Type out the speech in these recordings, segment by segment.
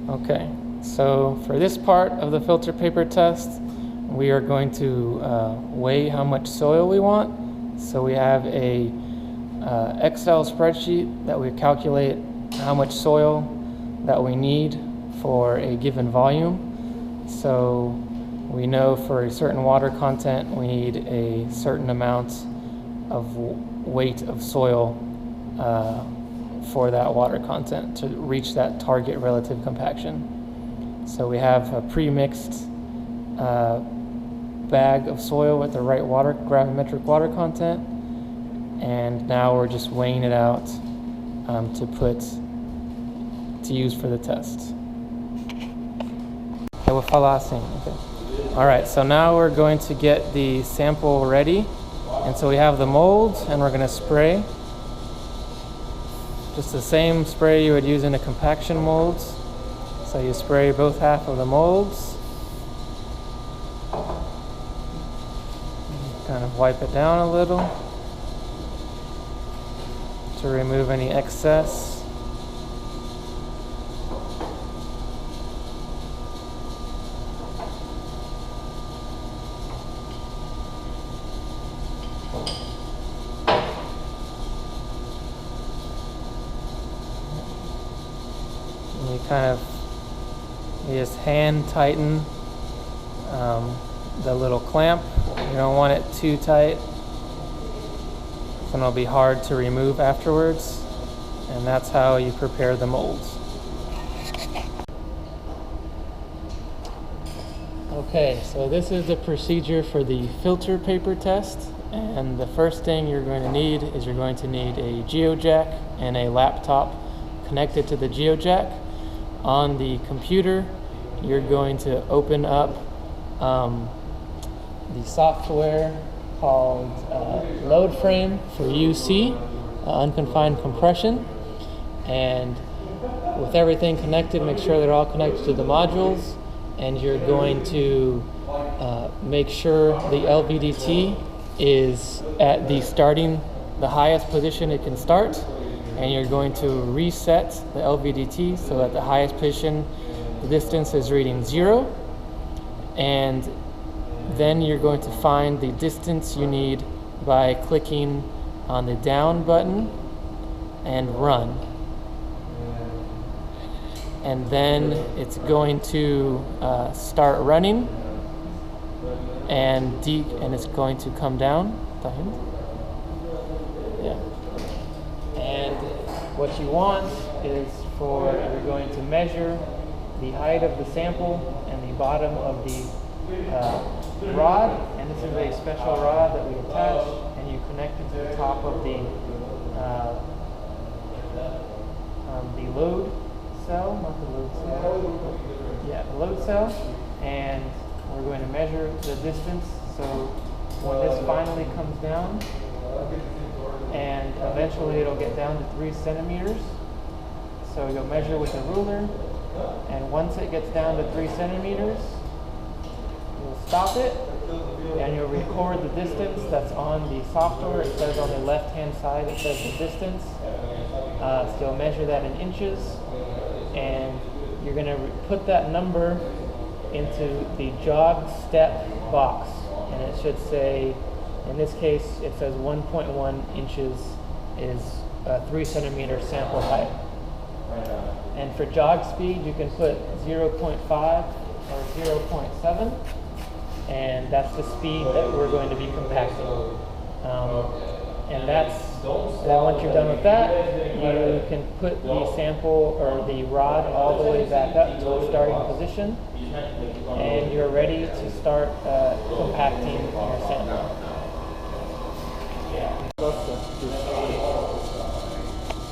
Okay, so for this part of the filter paper test, we are going to weigh how much soil we want. So we have a Excel spreadsheet that we calculate how much soil that we need for a given volume. So we know for a certain water content we need a certain amount of weight of soil for that water content to reach that target relative compaction. So we have a pre-mixed bag of soil with the right gravimetric water content, and now we're just weighing it out to use for the test. Okay, we'll follow us in. Okay. All right, so now we're going to get the sample ready, and so we have the molds, and we're going to spray. Just the same spray you would use in a compaction molds. So you spray both half of the molds. Kind of wipe it down a little to remove any excess. You just hand tighten the little clamp. You don't want it too tight, then it'll be hard to remove afterwards. And that's how you prepare the molds. Okay, so this is the procedure for the filter paper test. And the first thing you're going to need is you're going to need a GeoJack and a laptop connected to the GeoJack. On the computer, you're going to open up the software called LoadFrame for UC, unconfined compression. And with everything connected, make sure they're all connected to the modules. And you're going to make sure the LVDT is at the highest position it can start. And you're going to reset the LVDT so at the highest position the distance is reading 0, and then you're going to find the distance you need by clicking on the down button and run, and then it's going to start running, and it's going to come down. And what you want is you're going to measure the height of the sample and the bottom of the rod, and this is a special rod that we attach, and you connect it to the top of the load cell, not the load cell, yeah, the load cell, and we're going to measure the distance. So when this finally comes down, and eventually it'll get down to 3 centimeters. So you'll measure with a ruler, and once it gets down to 3 centimeters, you'll stop it, and you'll record the distance that's on the software. It says on the left-hand side, it says the distance. So you'll measure that in inches, and you're going to put that number into the jog step box, and it should say, in this case, it says 1.1 inches is 3 centimeter sample height. And for jog speed, you can put 0.5 or 0.7, and that's the speed that we're going to be compacting. And once you're done with that, you can put the sample or the rod all the way back up to the starting position, and you're ready to start compacting your sample.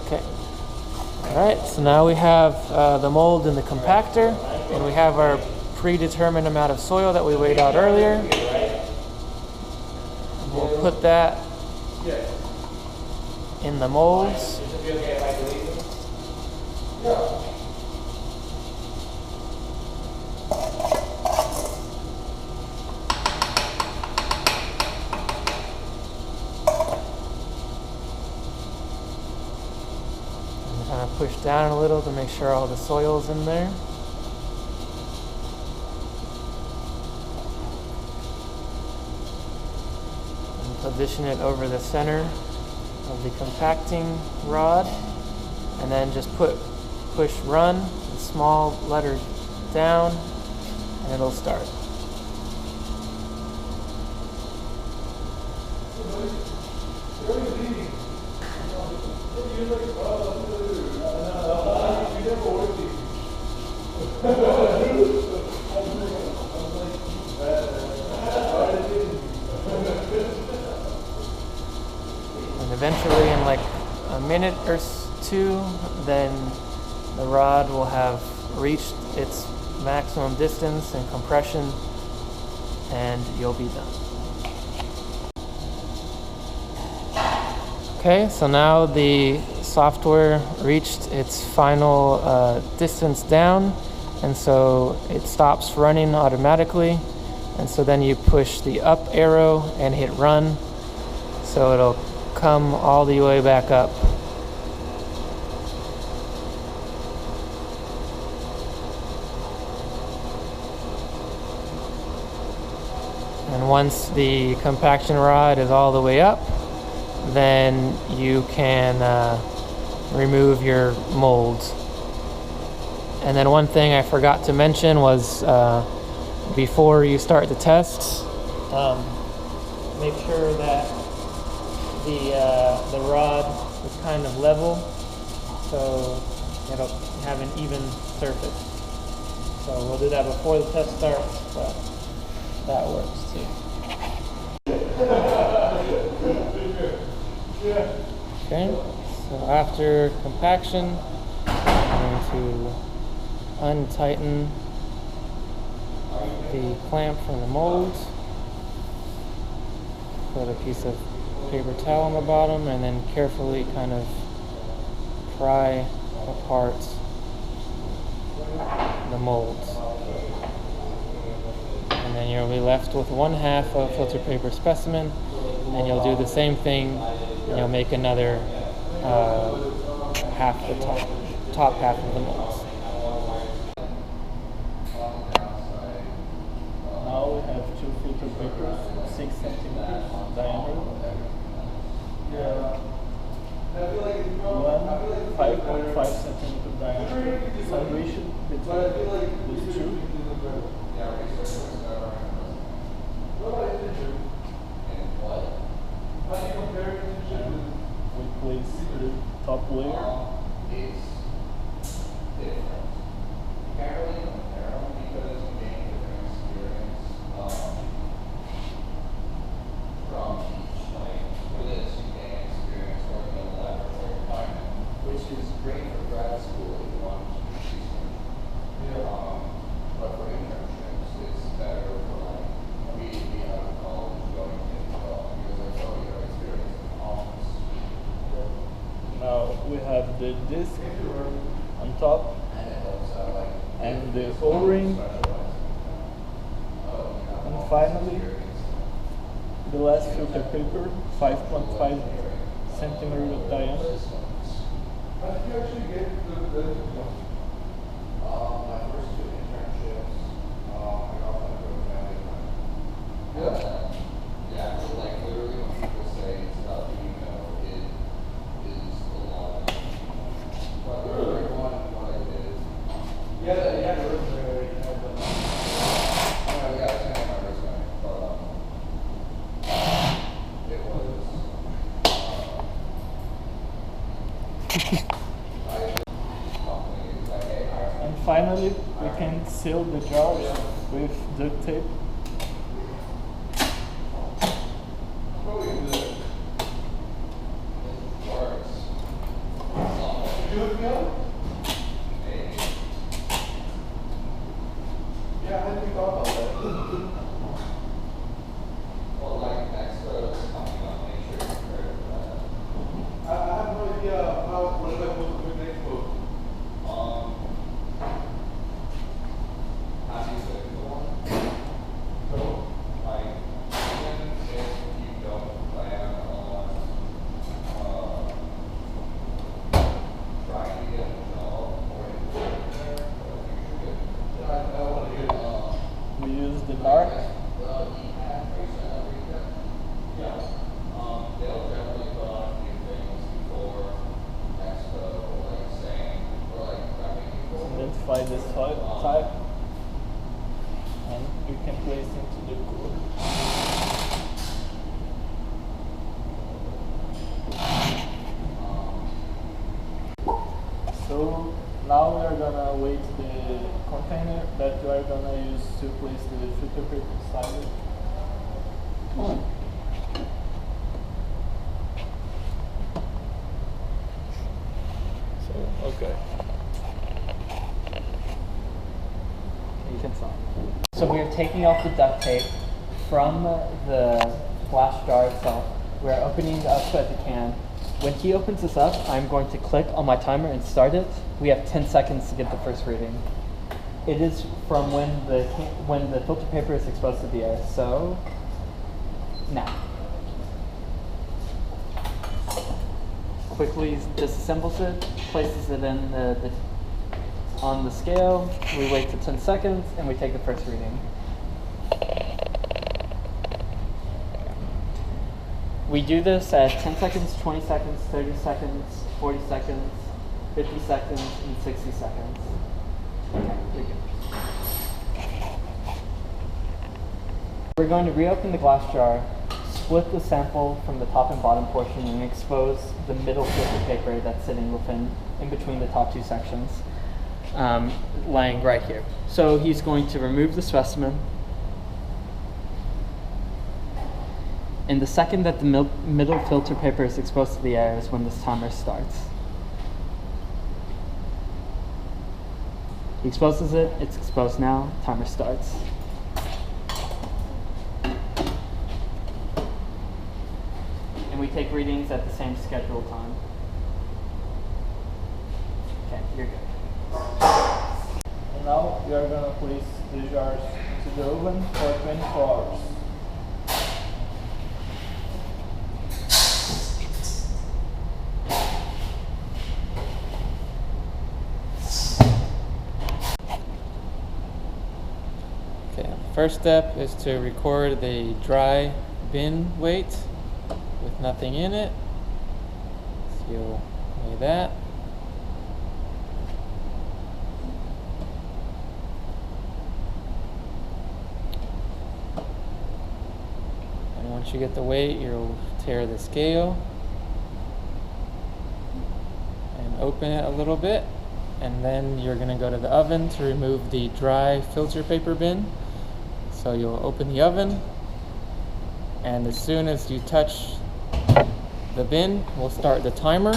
Okay. All right, so now we have the mold in the compactor, and we have our predetermined amount of soil that we weighed out earlier. We'll put that in the molds. Kind of push down a little to make sure all the soil's in there. position it over the center of the compacting rod, and then just push run, the small letter down, and it'll start. And eventually, in like a minute or two, then the rod will have reached its maximum distance and compression, and you'll be done. Okay, so now the software reached its final distance down, and so it stops running automatically, and so then you push the up arrow and hit run, so it'll come all the way back up. And once the compaction rod is all the way up, then you can remove your molds. And then one thing I forgot to mention was before you start the tests, make sure that the rod is kind of level, so it'll have an even surface. So we'll do that before the test starts, but that works too. Okay, so after compaction, I'm going to untighten the clamp from the mold, put a piece of paper towel on the bottom, and then carefully kind of pry apart the molds. And then you'll be left with 1/2 of filter paper specimen, and you'll do the same thing, and you'll make another half the top half of the molds. Now we have 2 filter papers, 6 centimeters diameter. One 5.5 centimeter diameter sandwich between these two. We place the top layer. Which is great for grad school if you want to choose one. But for internships, it's better for like we out of college going in because that's all your experience in the office. Now we have the disc on top And it helps out like and the O-ring, and finally the last filter paper, 5.5 centimeter diameter. How did you actually get the my first 2 internships, I got them from a family friend. Yeah, so like literally when people say stuff you know, it is a lot. But like what I did. Yeah, the resume already had them. Yeah, I sent my resume, but it was And finally, we can seal the jars with duct tape. Yeah, how did you thought about that? Well, like next photos coming up, make sure you're prepared for that. I have no idea what am I supposed to do next photo? How do you say the one? So, like, even if you don't plan on trying to get specify the soil type, and you can place into the cooler. So now we are gonna weight the container that we are gonna use to place the filter paper inside it. So, okay. You can stop. So we are taking off the duct tape from the glass jar itself. We are opening it up as we can. When he opens this up, I'm going to click on my timer and start it. We have 10 seconds to get the first reading. It is from when the filter paper is exposed to the air. So now. Quickly disassembles it, places it in on the scale. We wait for 10 seconds and we take the first reading. We do this at 10 seconds, 20 seconds, 30 seconds, 40 seconds, 50 seconds, and 60 seconds. Okay, you're good. We're going to reopen the glass jar, split the sample from the top and bottom portion, and expose the middle filter paper that's sitting in between the top two sections, lying right here. So he's going to remove the specimen. And the second that the middle filter paper is exposed to the air is when this timer starts. He exposes it, it's exposed now, timer starts. And we take readings at the same scheduled time. Okay, you're good. And now we are gonna place the jars into the oven for 24 hours. First step is to record the dry bin weight with nothing in it. So you'll weigh that. And once you get the weight, you'll tear the scale and open it a little bit. And then you're going to go to the oven to remove the dry filter paper bin. So you'll open the oven, and as soon as you touch the bin, we'll start the timer.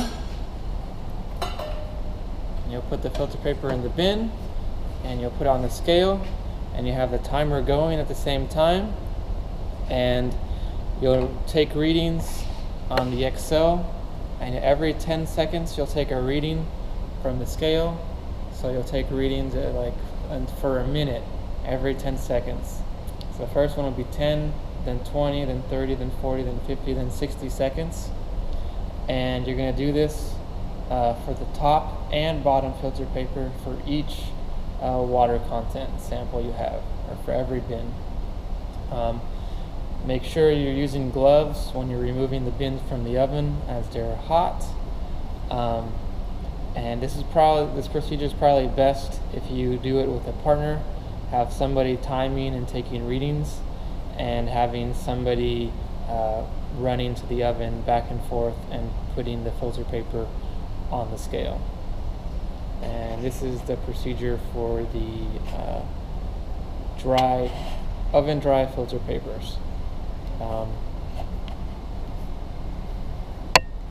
You'll put the filter paper in the bin, and you'll put it on the scale, and you have the timer going at the same time. And you'll take readings on the Excel, and every 10 seconds you'll take a reading from the scale. So you'll take readings for a minute every 10 seconds. So the first one will be 10, then 20, then 30, then 40, then 50, then 60 seconds. And you're going to do this for the top and bottom filter paper for each water content sample you have, or for every bin. Make sure you're using gloves when you're removing the bins from the oven, as they're hot. And this procedure is probably best if you do it with a partner. Have somebody timing and taking readings, and having somebody running to the oven back and forth and putting the filter paper on the scale. And this is the procedure for the oven dry filter papers.